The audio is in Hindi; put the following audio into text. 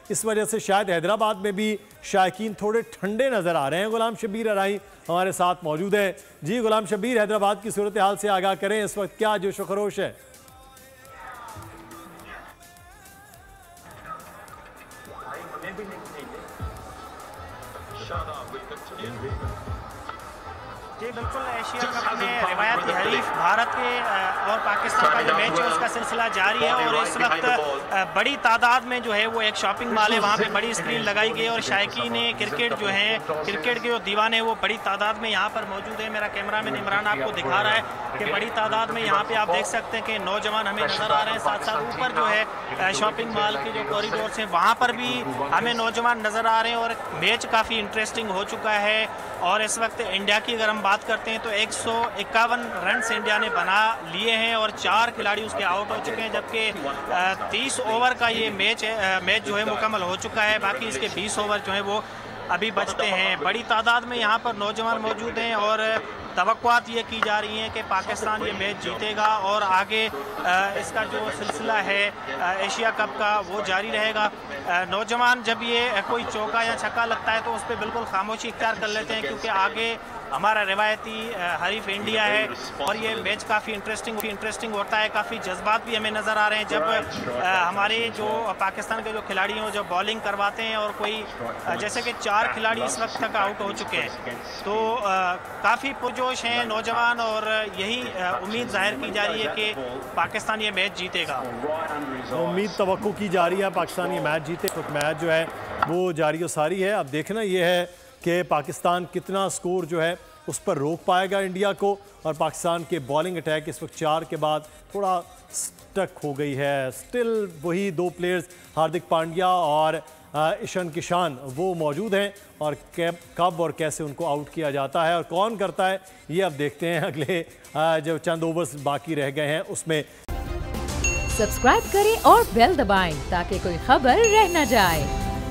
इस वजह से शायद हैदराबाद में भी शायकीन थोड़े ठंडे नज़र आ रहे हैं। गुलाम शबीर अराई हमारे साथ मौजूद है। जी गुलाम शबीर, हैदराबाद की सूरत हाल से आगाह करें, इस वक्त क्या जोश व खरोश है? जी बिल्कुल, एशिया कप में रिवायती हरीफ भारत के और पाकिस्तान का जो मैच है उसका सिलसिला जारी है और इस वक्त बड़ी तादाद में जो है वो एक शॉपिंग मॉल है, वहाँ पे बड़ी स्क्रीन लगाई गई और शायकीन क्रिकेट जो है, क्रिकेट के जो दीवाने वो बड़ी तादाद में यहाँ पर मौजूद है। मेरा कैमरामैन इमरान आपको दिखा रहा है कि बड़ी तादाद में यहाँ पे आप देख सकते हैं कि नौजवान हमें नज़र आ रहे हैं। साथ साथ ऊपर जो है शॉपिंग मॉल के जो कॉरिडोर्स हैं वहाँ पर भी हमें नौजवान नज़र आ रहे हैं और मैच काफ़ी इंटरेस्टिंग हो चुका है। और इस वक्त इंडिया की अगर हम बात करते हैं तो 151 रन इंडिया ने बना लिए हैं और 4 खिलाड़ी उसके आउट हो चुके हैं, जबकि 30 ओवर का ये मैच जो है मुकम्मल हो चुका है। बाकी इसके 20 ओवर जो है वो अभी बचते हैं। बड़ी तादाद में यहाँ पर नौजवान मौजूद हैं और तवक्कुआत ये की जा रही हैं कि पाकिस्तान ये मैच जीतेगा और आगे इसका जो सिलसिला है एशिया कप का वो जारी रहेगा। नौजवान जब ये कोई चौका या छक्का लगता है तो उस पर बिल्कुल खामोशी इख्तियार कर लेते हैं, क्योंकि आगे हमारा रिवायती हरीफ इंडिया है और ये मैच काफ़ी इंटरेस्टिंग होता है। काफ़ी जज्बात भी हमें नज़र आ रहे हैं जब हमारे जो पाकिस्तान के जो खिलाड़ी हैं जब बॉलिंग करवाते हैं और कोई जैसे कि 4 खिलाड़ी इस वक्त तक आउट हो चुके हैं, तो काफ़ी पुरजोश हैं नौजवान और यही उम्मीद जाहिर की जा रही है कि पाकिस्तान ये मैच जीतेगा। उम्मीद तवक्को की जा रही है पाकिस्तान ये मैच जीते। तो मैच जो है वो जारी और सारी है। अब देखना ये है कि पाकिस्तान कितना स्कोर जो है उस पर रोक पाएगा इंडिया को। और पाकिस्तान के बॉलिंग अटैक इस वक्त 4 के बाद थोड़ा स्टक हो गई है। स्टिल वही 2 प्लेयर्स हार्दिक पांड्या और ईशान किशन वो मौजूद हैं और कब और कैसे उनको आउट किया जाता है और कौन करता है ये अब देखते हैं अगले जो चंद ओवर्स बाकी रह गए हैं उसमें। सब्सक्राइब करें और बेल दबाएं ताकि कोई खबर रह न जाए।